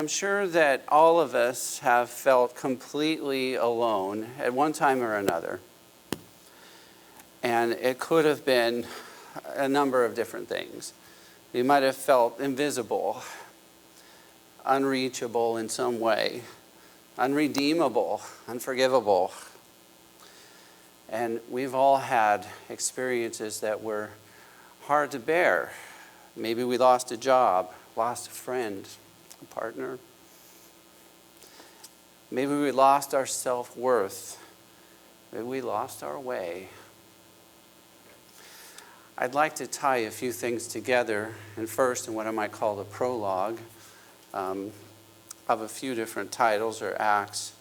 I'm sure that all of us have felt completely alone at one time or another. And it could have been a number of different things. You might have felt invisible, unreachable in some way, unredeemable, unforgivable. And we've all had experiences that were hard to bear. Maybe we lost a job, lost a friend, a partner. Maybe we lost our self-worth. Maybe we lost our way. I'd like to tie a few things together, and first in what I might call the prologue of a few different titles or acts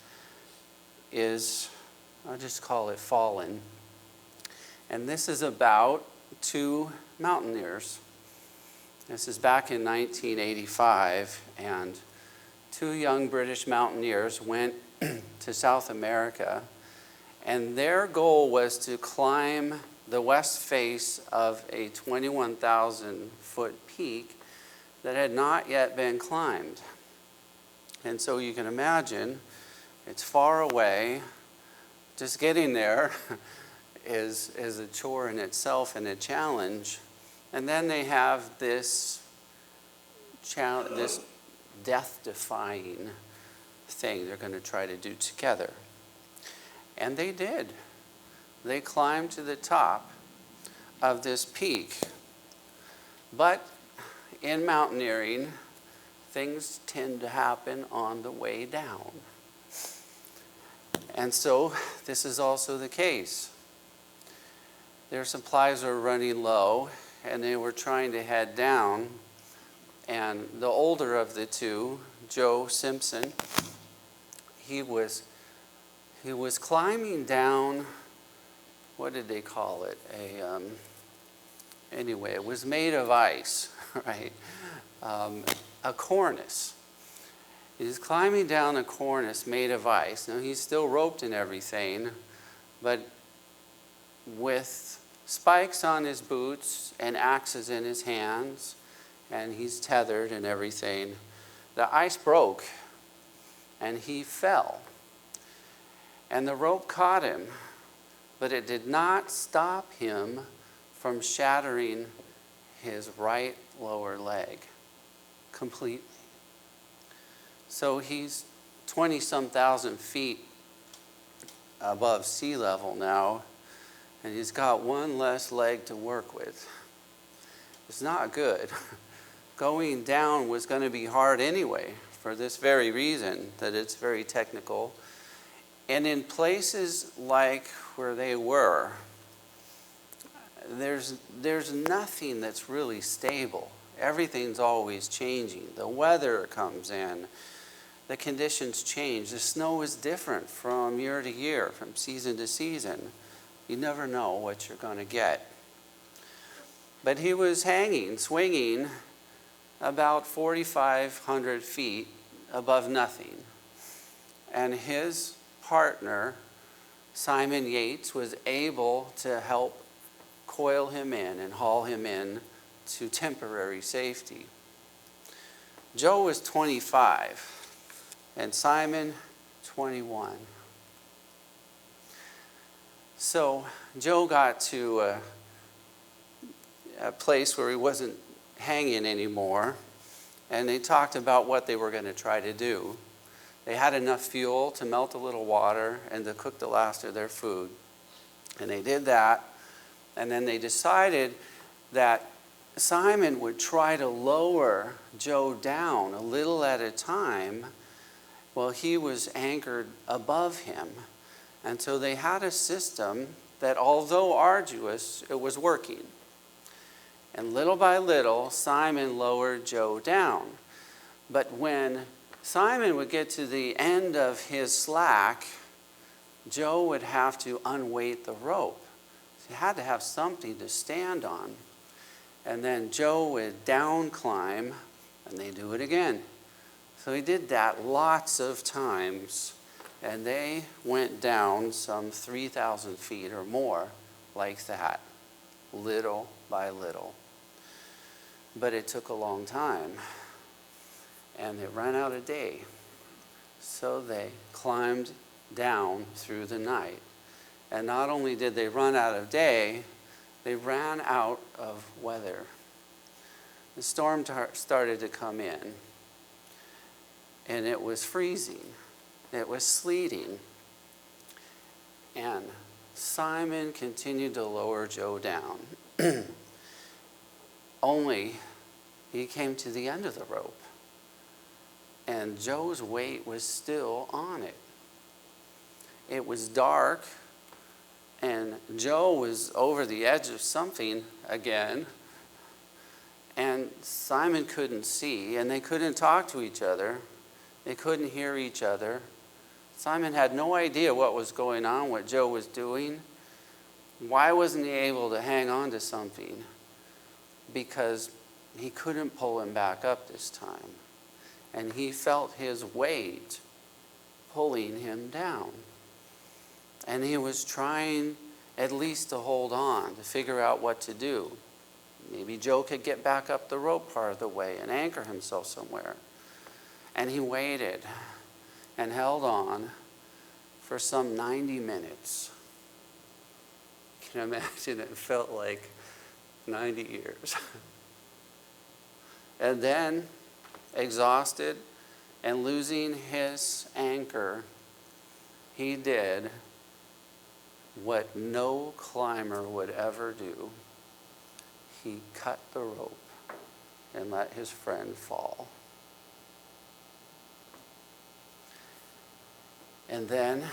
is, I'll just call it Fallen. And this is about two mountaineers. This is back in 1985, and two young British mountaineers went to South America, and their goal was to climb the west face of a 21,000-foot peak that had not yet been climbed. And so you can imagine, it's far away. Just getting there is a chore in itself and a challenge. And then they have this death-defying thing they're going to try to do together. And they did. They climbed to the top of this peak. But in mountaineering, things tend to happen on the way down. And so this is also the case. Their supplies were running low, and they were trying to head down. And the older of the two, Joe Simpson, he was climbing down, what did they call it? Anyway, it was made of ice, right? A cornice. He's climbing down a cornice made of ice. Now he's still roped and everything, but with spikes on his boots and axes in his hands, and he's tethered and everything. The ice broke, and he fell. And the rope caught him, but it did not stop him from shattering his right lower leg completely. So he's 20-some thousand feet above sea level now, and he's got one less leg to work with. It's not good. Going down was going to be hard anyway, for this very reason, that it's very technical. And in places like where they were, there's nothing that's really stable. Everything's always changing. The weather comes in. The conditions change. The snow is different from year to year, from season to season. You never know what you're going to get. But he was hanging, swinging about 4,500 feet above nothing. And his partner, Simon Yates, was able to help coil him in and haul him in to temporary safety. Joe was 25 and Simon 21. So Joe got to a place where he wasn't hanging anymore, and they talked about what they were going to try to do. They had enough fuel to melt a little water and to cook the last of their food. And they did that, and then they decided that Simon would try to lower Joe down a little at a time while he was anchored above him. And so they had a system that, although arduous, it was working. And little by little, Simon lowered Joe down. But when Simon would get to the end of his slack, Joe would have to unweight the rope. So he had to have something to stand on. And then Joe would down climb, and they do it again. So he did that lots of times, and they went down some 3,000 feet or more like that, little by little. But it took a long time, and they ran out of day. So they climbed down through the night. And not only did they run out of day, they ran out of weather. The storm started to come in, and it was freezing. It was sleeting. And Simon continued to lower Joe down. Only he came to the end of the rope, and Joe's weight was still on it. It was dark, and Joe was over the edge of something again, and Simon couldn't see, and they couldn't talk to each other. They couldn't hear each other. Simon had no idea what was going on, what Joe was doing. Why wasn't he able to hang on to something? Because he couldn't pull him back up this time. And he felt his weight pulling him down. And he was trying at least to hold on, to figure out what to do. Maybe Joe could get back up the rope part of the way and anchor himself somewhere. And he waited and held on for some 90 minutes. Can you imagine? It felt like 90 years. And then, exhausted and losing his anchor, he did what no climber would ever do. He cut the rope and let his friend fall. And then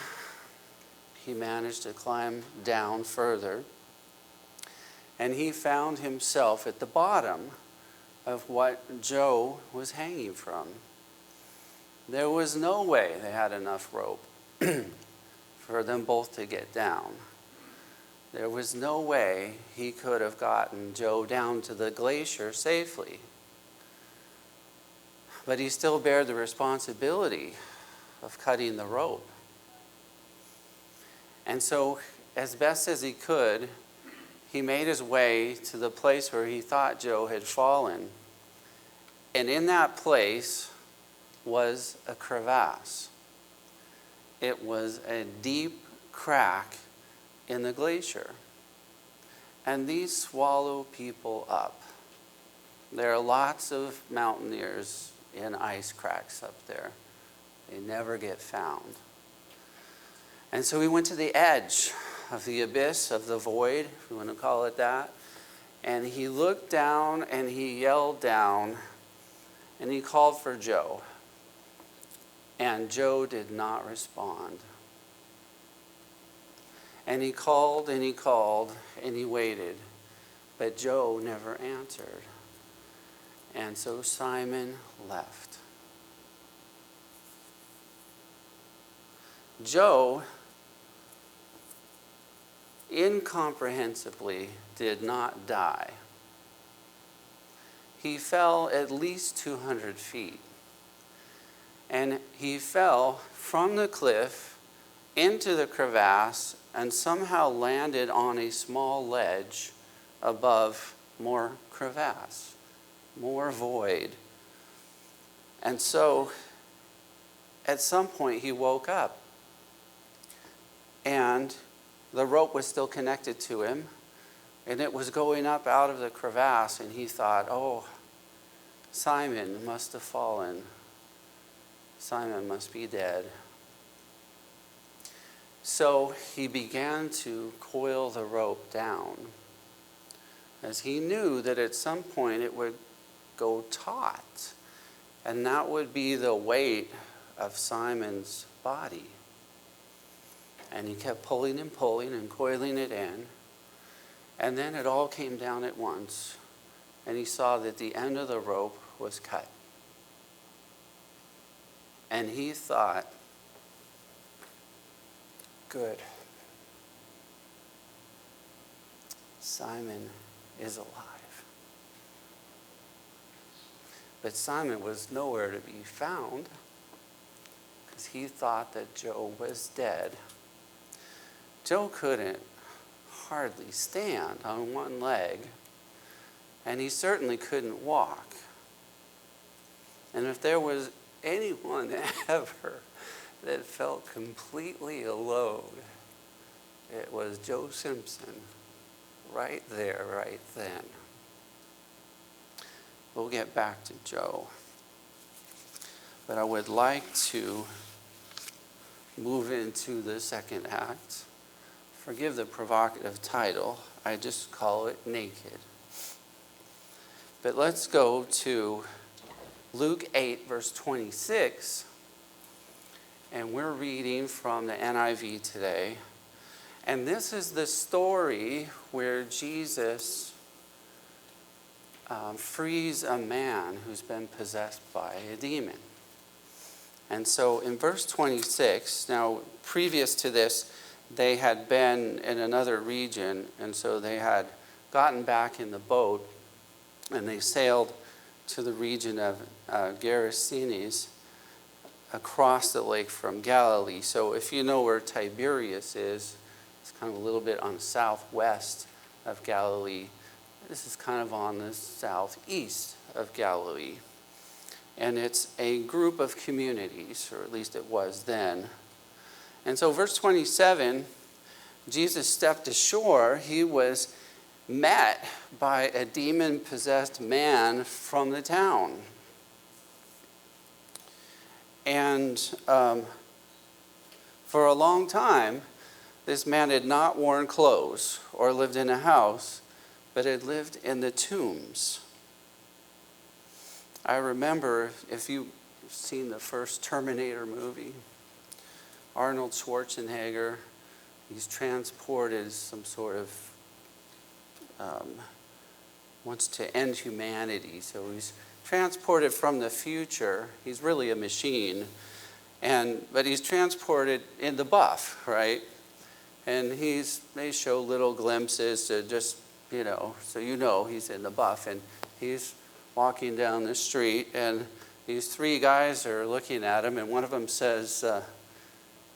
he managed to climb down further, and he found himself at the bottom of what Joe was hanging from. There was no way they had enough rope for them both to get down. There was no way he could have gotten Joe down to the glacier safely. But he still bared the responsibility of cutting the rope. And so, as best as he could, he made his way to the place where he thought Joe had fallen. And in that place was a crevasse. It was a deep crack in the glacier. And these swallow people up. There are lots of mountaineers in ice cracks up there. They never get found. And so he went to the edge of the abyss, of the void, if you want to call it that. And he looked down and he yelled down and he called for Joe. And Joe did not respond. And he called and he called and he waited. But Joe never answered. And so Simon left. Joe incomprehensibly did not die. He fell at least 200 feet. And he fell from the cliff into the crevasse and somehow landed on a small ledge above more crevasse, more void. And so at some point he woke up, and the rope was still connected to him, and it was going up out of the crevasse, and he thought, oh, Simon must have fallen. Simon must be dead. So he began to coil the rope down, as he knew that at some point it would go taut, and that would be the weight of Simon's body. And he kept pulling and pulling and coiling it in. And then it all came down at once. And he saw that the end of the rope was cut. And he thought, good. Simon is alive. But Simon was nowhere to be found because he thought that Joe was dead. Joe couldn't hardly stand on one leg, and he certainly couldn't walk. And if there was anyone ever that felt completely alone, it was Joe Simpson, right there, right then. We'll get back to Joe. But I would like to move into the second act. Forgive the provocative title. I just call it Naked. But let's go to Luke 8, verse 26. And we're reading from the NIV today. And this is the story where Jesus frees a man who's been possessed by a demon. And so in verse 26, now previous to this, they had been in another region, and so they had gotten back in the boat, and they sailed to the region of Gerasenes across the lake from Galilee. So if you know where Tiberias is, it's kind of a little bit on the southwest of Galilee. This is kind of on the southeast of Galilee. And it's a group of communities, or at least it was then. And so verse 27, Jesus stepped ashore. He was met by a demon-possessed man from the town. And for a long time, this man had not worn clothes or lived in a house, but had lived in the tombs. I remember, if you've seen the first Terminator movie, Arnold Schwarzenegger, he's transported as some sort of, wants to end humanity. So he's transported from the future. He's really a machine. But he's transported in the buff, right? And they show little glimpses to just, so he's in the buff. And he's walking down the street, and these three guys are looking at him, and one of them says,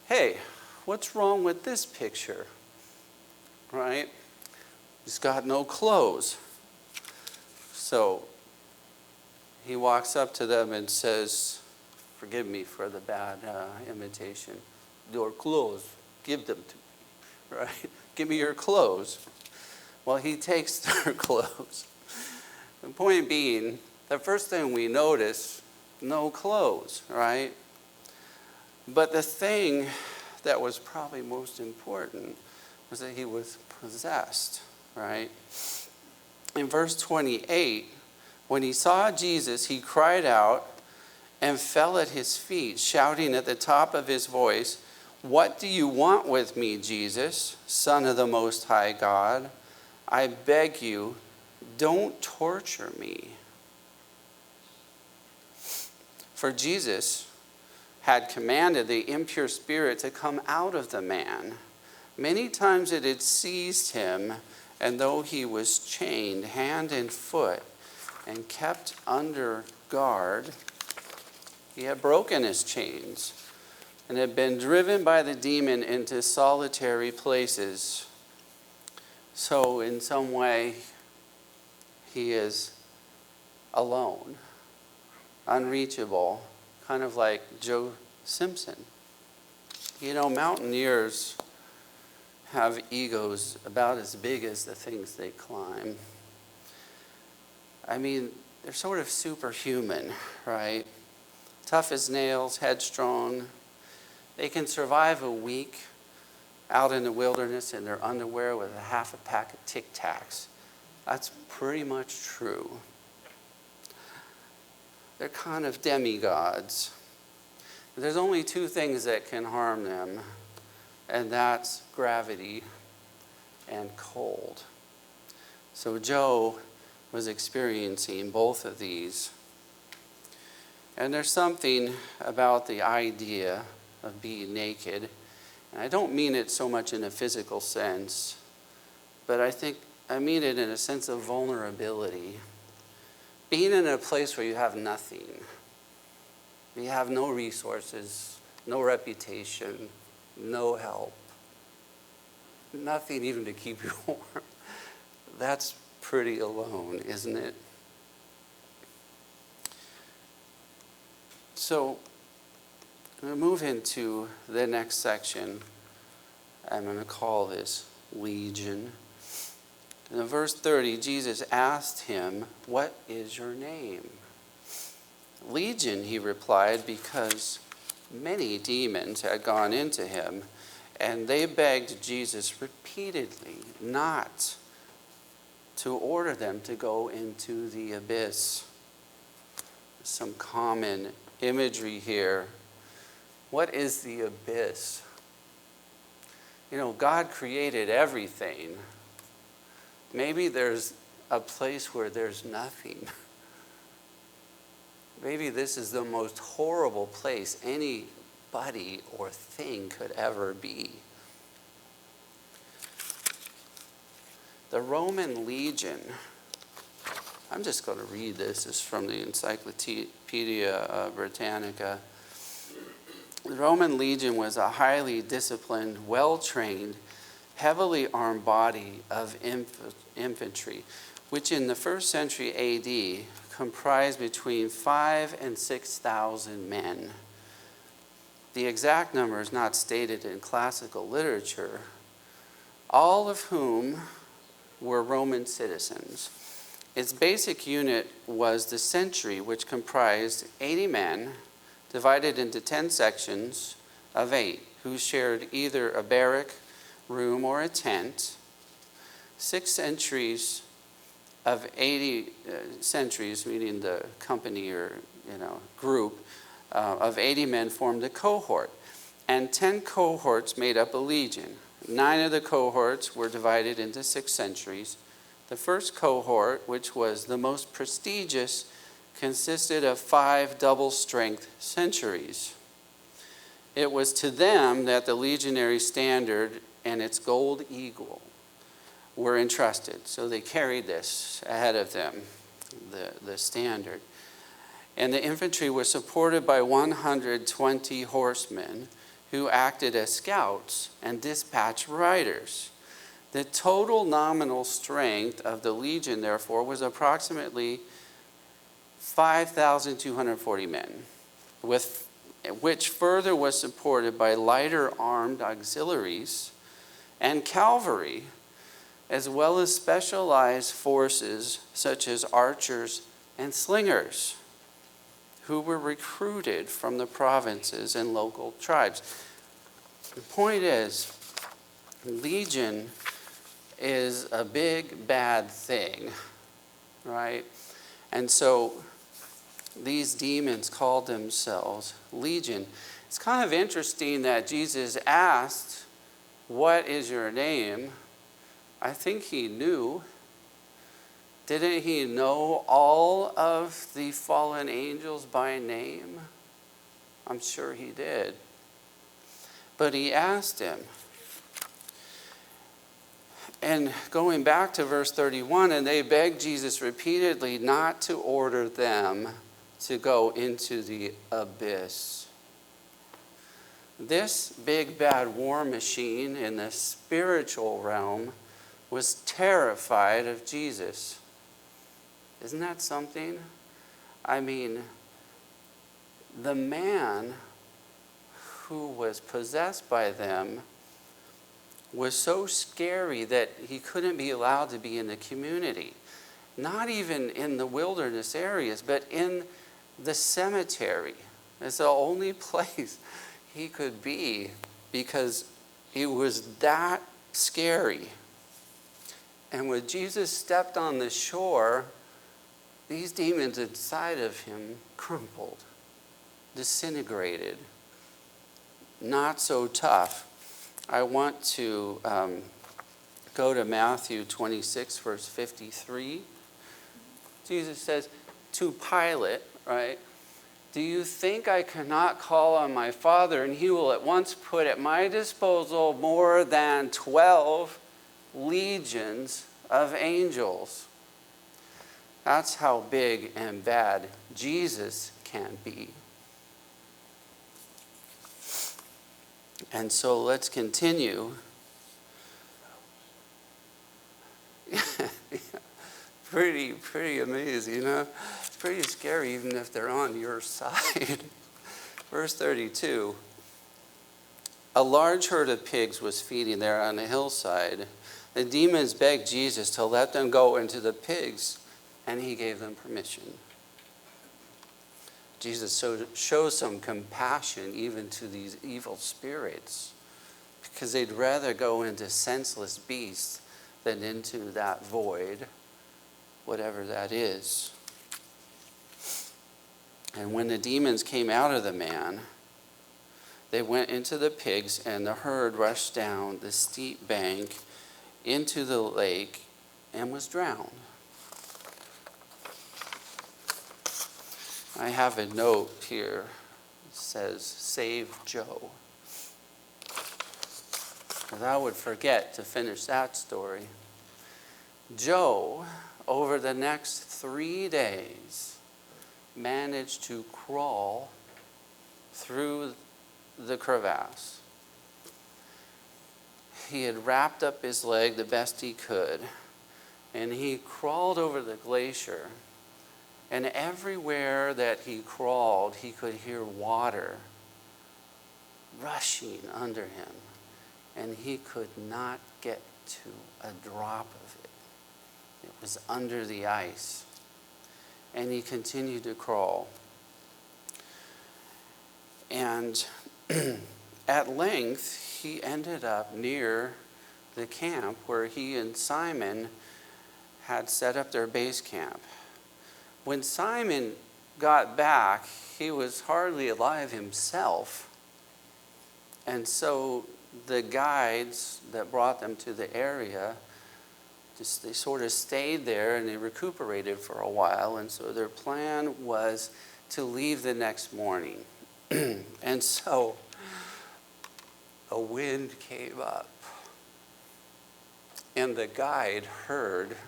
hey, what's wrong with this picture? Right? He's got no clothes. So he walks up to them and says, forgive me for the bad imitation. Your clothes, give them to me, right? Give me your clothes. Well, he takes their clothes. The point being, the first thing we notice, no clothes, right? But the thing that was probably most important was that he was possessed, right? In verse 28, when he saw Jesus, he cried out and fell at his feet, shouting at the top of his voice, "What do you want with me, Jesus, Son of the Most High God? I beg you, don't torture me." For Jesus had commanded the impure spirit to come out of the man. Many times it had seized him, and though he was chained hand and foot and kept under guard, he had broken his chains and had been driven by the demon into solitary places. So in some way, he is alone, unreachable, kind of like Joe Simpson. Mountaineers have egos about as big as the things they climb. I mean, they're sort of superhuman, right? Tough as nails, headstrong. They can survive a week out in the wilderness in their underwear with a half a pack of Tic Tacs. That's pretty much true. They're kind of demigods. There's only two things that can harm them, and that's gravity and cold. So Joe was experiencing both of these. And there's something about the idea of being naked, and I don't mean it so much in a physical sense, but I mean it in a sense of vulnerability. being in a place where you have nothing. You have no resources, no reputation, no help, nothing even to keep you warm. That's pretty alone, isn't it? So we move into the next section. I'm going to call this Legion. In verse 30, Jesus asked him, "What is your name?" "Legion," he replied, because many demons had gone into him, and they begged Jesus repeatedly not to order them to go into the abyss. Some common imagery here. What is the abyss? You know, God created everything. Maybe there's a place where there's nothing. Maybe this is the most horrible place anybody or thing could ever be. The Roman legion, I'm just going to read this. It's from the Encyclopedia Britannica. The Roman legion was a highly disciplined, well-trained, heavily armed body of infantry, which in the 1st century AD comprised between 5,000 and 6,000 men. The exact number is not stated in classical literature, all of whom were Roman citizens. Its basic unit was the century, which comprised 80 men divided into 10 sections of 8, who shared either a barrack, room, or a tent. 6 centuries of 80 centuries, meaning the company or group of 80 men formed a cohort, and 10 cohorts made up a legion. 9 of the cohorts were divided into 6 centuries. The first cohort, which was the most prestigious, consisted of 5 double-strength centuries. It was to them that the legionary standard and its gold eagle were entrusted. So they carried this ahead of them, the standard. And the infantry was supported by 120 horsemen who acted as scouts and dispatch riders. The total nominal strength of the legion, therefore, was approximately 5,240 men, which further was supported by lighter armed auxiliaries and cavalry, as well as specialized forces such as archers and slingers, who were recruited from the provinces and local tribes. The point is, legion is a big, bad thing, right? And so these demons called themselves legion. It's kind of interesting that Jesus asked, "What is your name?" I think he knew. Didn't he know all of the fallen angels by name? I'm sure he did. But he asked him. And going back to verse 31, and they begged Jesus repeatedly not to order them to go into the abyss. This big bad war machine in the spiritual realm was terrified of Jesus. Isn't that something? I mean, the man who was possessed by them was so scary that he couldn't be allowed to be in the community. Not even in the wilderness areas, but in the cemetery. It's the only place he could be because it was that scary. And when Jesus stepped on the shore, these demons inside of him crumpled, disintegrated. Not so tough. I want to go to Matthew 26, verse 53. Jesus says to Pilate, right, "Do you think I cannot call on my Father, and he will at once put at my disposal more than 12 legions of angels?" That's how big and bad Jesus can be. And so let's continue. Pretty amazing, huh? Pretty scary even if they're on your side. Verse 32. A large herd of pigs was feeding there on a hillside. The demons begged Jesus to let them go into the pigs, and he gave them permission. Jesus shows some compassion even to these evil spirits, because they'd rather go into senseless beasts than into that void, whatever that is. And when the demons came out of the man, they went into the pigs, and the herd rushed down the steep bank into the lake and was drowned. I have a note here. It says, "Save Joe." Because I would forget to finish that story. Joe, over the next 3 days, managed to crawl through the crevasse. He had wrapped up his leg the best he could, and he crawled over the glacier, and everywhere that he crawled, he could hear water rushing under him, and he could not get to a drop of it. It was under the ice, and he continued to crawl. And at length, he ended up near the camp where he and Simon had set up their base camp. When Simon got back, he was hardly alive himself. And so the guides that brought them to the area, they sort of stayed there and they recuperated for a while. And so their plan was to leave the next morning. And so a wind came up, and the guide heard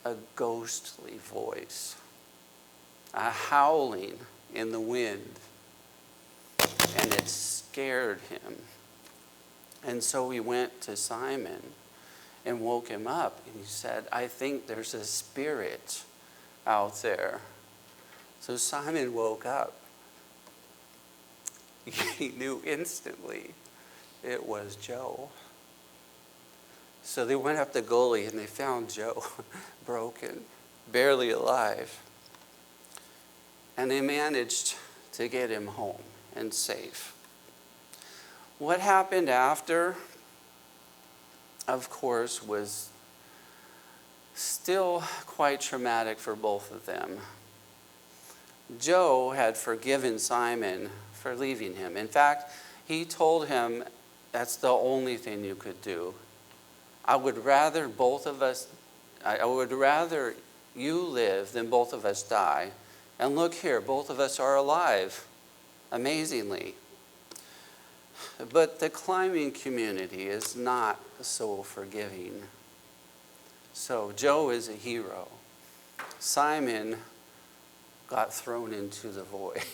a ghostly voice, a howling in the wind, and it scared him. And so he went to Simon and woke him up, and he said, "I think there's a spirit out there." So Simon woke up. He knew instantly it was Joe. So they went up the gully and they found Joe broken, barely alive. And they managed to get him home and safe. What happened after, of course, was still quite traumatic for both of them. Joe had forgiven Simon for leaving him. In fact, he told him, "That's the only thing you could do. I would rather you live than both of us die. And look here, both of us are alive, amazingly." But the climbing community is not so forgiving. So Joe is a hero. Simon got thrown into the void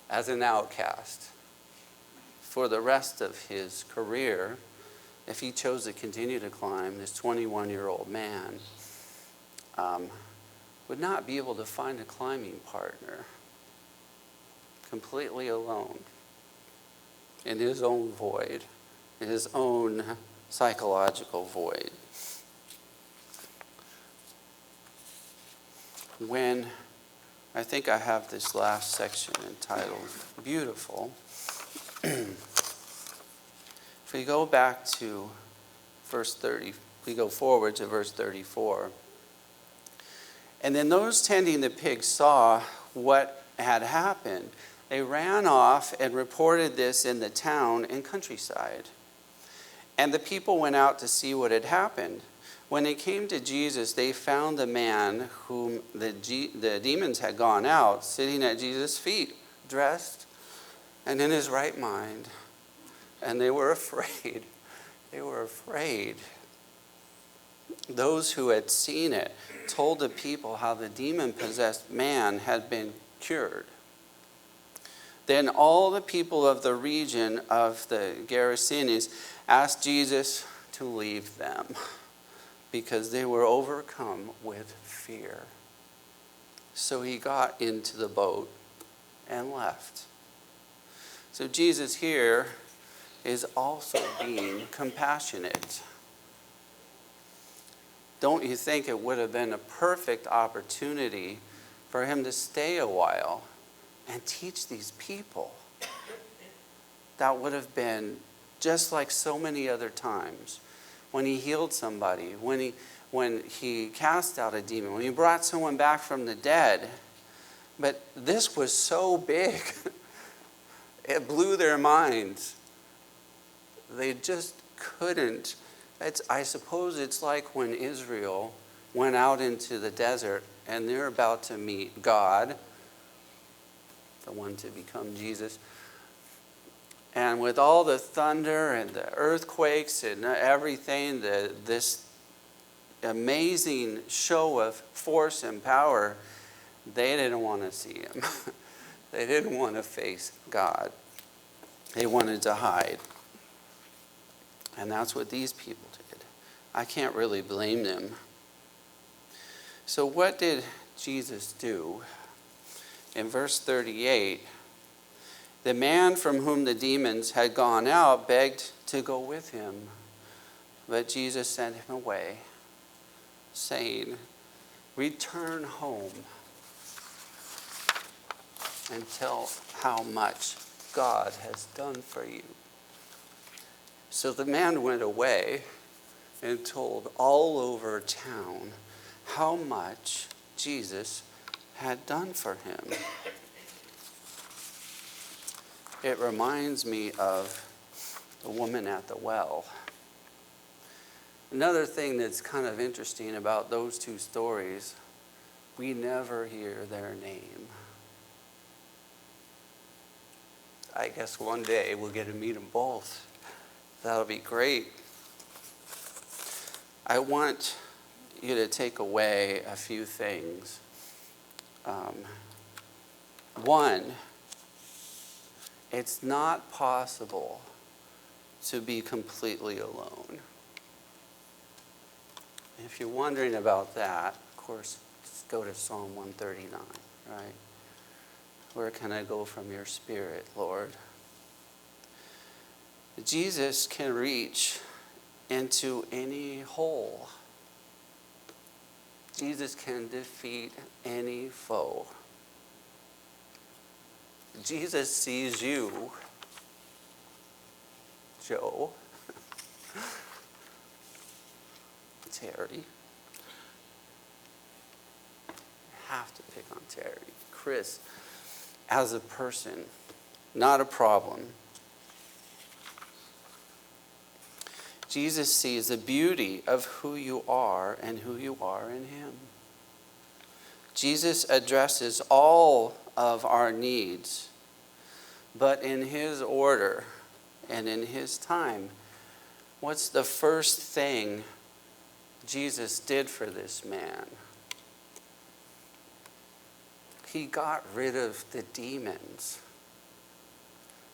as an outcast. For the rest of his career, if he chose to continue to climb, this 21-year-old man would not be able to find a climbing partner, completely alone in his own void, in his own psychological void. When I think I have this last section entitled Beautiful. If we go back to verse 30, we go forward to verse 34. "And then those tending the pigs saw what had happened. They ran off and reported this in the town and countryside. And the people went out to see what had happened. When they came to Jesus, they found the man whom the demons had gone out, sitting at Jesus' feet, dressed and in his right mind. And they were afraid. They were afraid. those who had seen it told the people how the demon-possessed man had been cured. Then all the people of the region of the Gerasenes asked Jesus to leave them because they were overcome with fear. So he got into the boat and left. So Jesus here is also being compassionate. Don't you think it would have been a perfect opportunity for him to stay a while and teach these people? That would have been just like so many other times when he healed somebody, when he cast out a demon, when he brought someone back from the dead. But this was so big, it blew their minds. They just couldn't. I suppose it's like when Israel went out into the desert and they're about to meet God, the one to become Jesus. And with all the thunder and the earthquakes and everything, this amazing show of force and power, they didn't want to see him. They didn't want to face God. They wanted to hide. And that's what these people did. I can't really blame them. So what did Jesus do? In verse 38, the man from whom the demons had gone out begged to go with him. But Jesus sent him away, saying, "Return home and tell how much God has done for you." So the man went away and told all over town how much Jesus had done for him. It reminds me of the woman at the well. Another thing that's kind of interesting about those two stories, we never hear their name. I guess one day we'll get to meet them both. That'll be great. I want you to take away a few things. One, it's not possible to be completely alone. If you're wondering about that, of course, just go to Psalm 139, right? Where can I go from your spirit, Lord? Jesus can reach into any hole. Jesus can defeat any foe. Jesus sees you, Joe, Terry. You have to pick on Terry. Chris, as a person, not a problem. Jesus sees the beauty of who you are and who you are in him. Jesus addresses all of our needs, but in his order and in his time. What's the first thing Jesus did for this man? He got rid of the demons.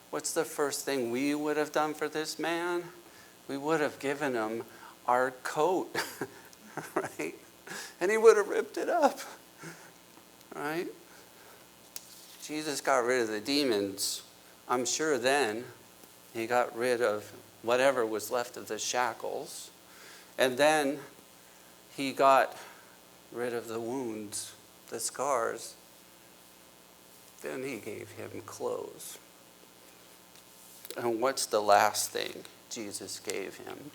What's the first thing we would have done for this man? We would have given him our coat, right? And he would have ripped it up, right? Jesus got rid of the demons. I'm sure then he got rid of whatever was left of the shackles. And then he got rid of the wounds, the scars. Then he gave him clothes. And what's the last thing Jesus gave him?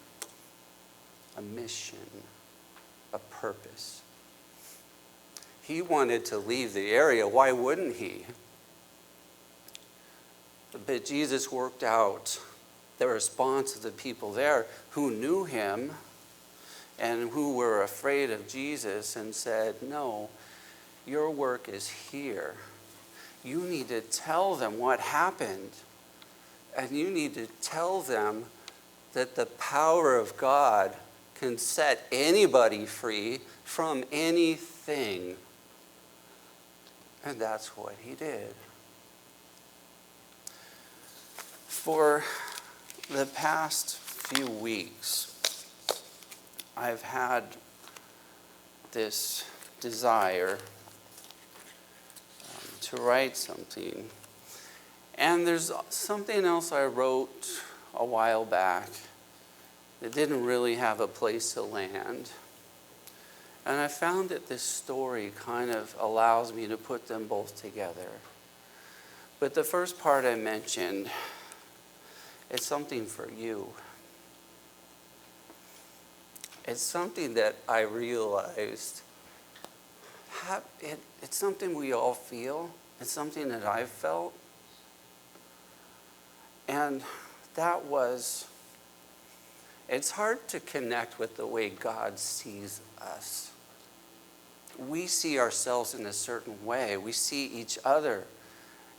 A mission, a purpose. He wanted to leave the area. Why wouldn't he? But Jesus worked out the response of the people there who knew him and who were afraid of Jesus and said, "No, your work is here. You need to tell them what happened. And you need to tell them that the power of God can set anybody free from anything. And that's what he did. For the past few weeks, I've had this desire to write something. And there's something else I wrote a while back that didn't really have a place to land. And I found that this story kind of allows me to put them both together. But the first part I mentioned, it's something for you. It's something that I realized, it's something we all feel. It's something that I've felt. And that was, it's hard to connect with the way God sees us. We see ourselves in a certain way. We see each other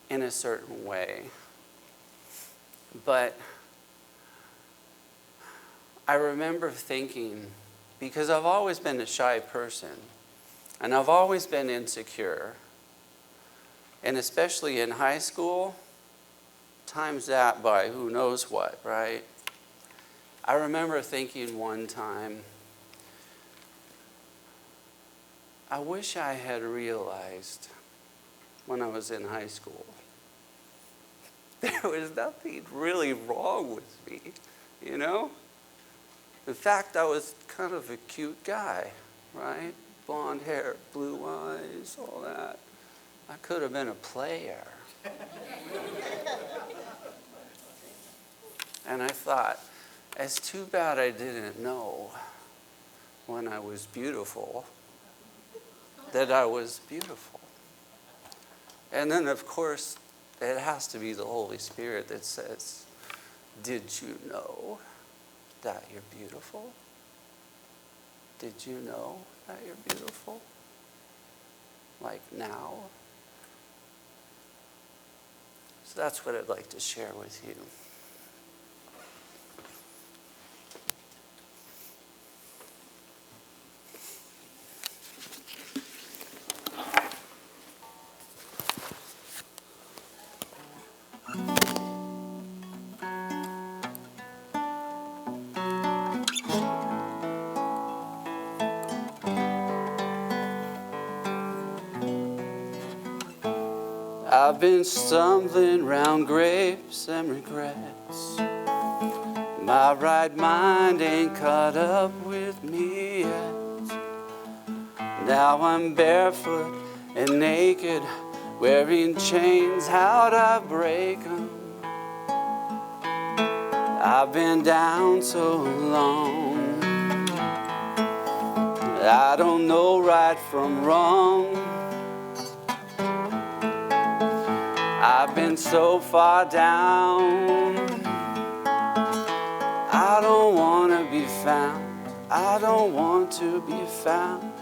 in a certain way. But I remember thinking, because I've always been a shy person, and I've always been insecure, and especially in high school, times that by who knows what, right? I remember thinking one time, I wish I had realized when I was in high school there was nothing really wrong with me, you know? In fact, I was kind of a cute guy, right? Blonde hair, blue eyes, all that. I could have been a player. And I thought, it's too bad I didn't know when I was beautiful that I was beautiful. And then, of course, it has to be the Holy Spirit that says, did you know that you're beautiful? Did you know that you're beautiful? Like now? So that's what I'd like to share with you. I've been stumbling round grapes and regrets. My right mind ain't caught up with me yet. Now I'm barefoot and naked, wearing chains. How'd I break them? I've been down so long, I don't know right from wrong. I've been so far down, I don't want to be found. I don't want to be found.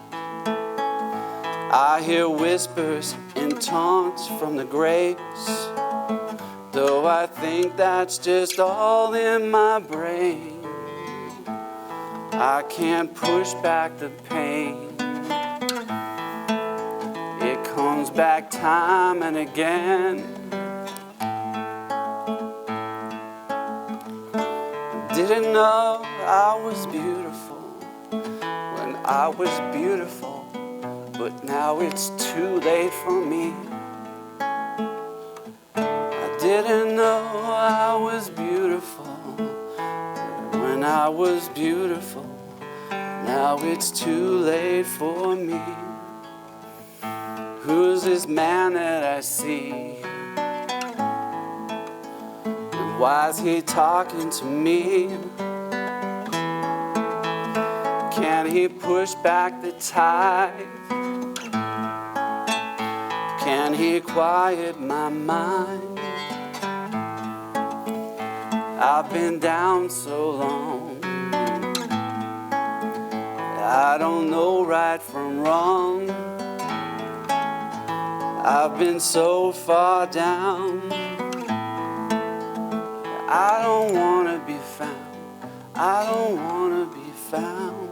I hear whispers and taunts from the grapes, though I think that's just all in my brain. I can't push back the pain. It comes back time and again. Didn't know I was beautiful when I was beautiful, but now it's too late for me. I didn't know I was beautiful when I was beautiful, now it's too late for me. Who's this man that I see? And why is he talking to me? Can he push back the tide? Can he quiet my mind? I've been down so long, I don't know right from wrong. I've been so far down, I don't want to be found. I don't want to be found. found.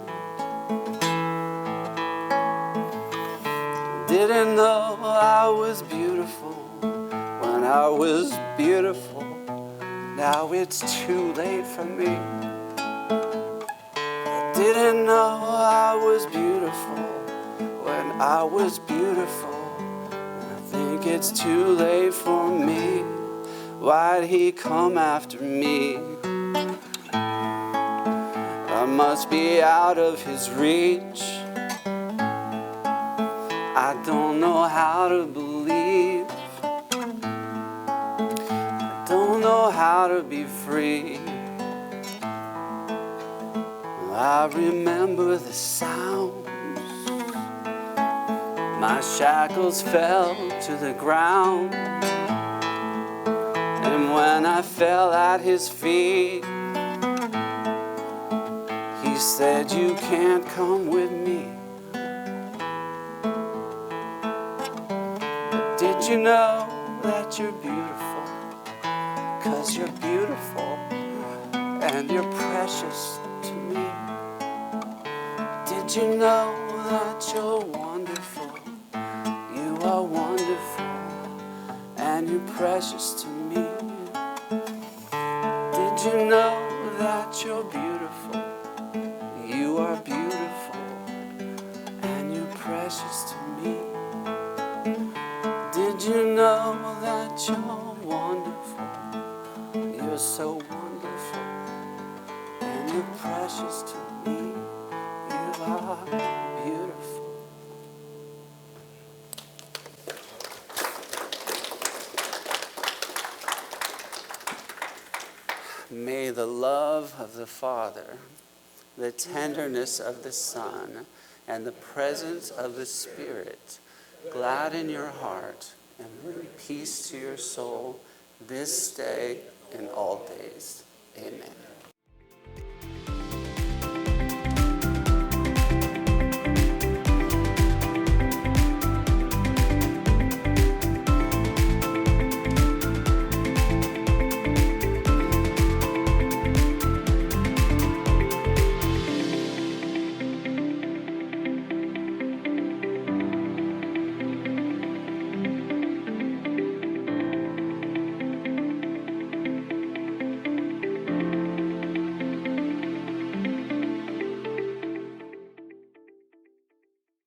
Didn't know I was beautiful when I was beautiful. Now it's too late for me. Didn't know I was beautiful when I was beautiful. I think it's too late for me. Why'd he come after me? I must be out of his reach. I don't know how to believe. I don't know how to be free. I remember the sounds. My shackles fell to the ground. And when I fell at his feet, he said, you can't come with me. But did you know that you're beautiful? 'Cause you're beautiful and you're precious to me. Did you know that you're wonderful? You are wonderful and you're precious to me. Did you know that you're beautiful? You are beautiful and you're precious to me. Did you know that you're wonderful? You're so wonderful and you're precious to me. You are beautiful. May the love of the Father, the tenderness of the Son, and the presence of the Spirit gladden your heart and bring peace to your soul this day and all days. Amen.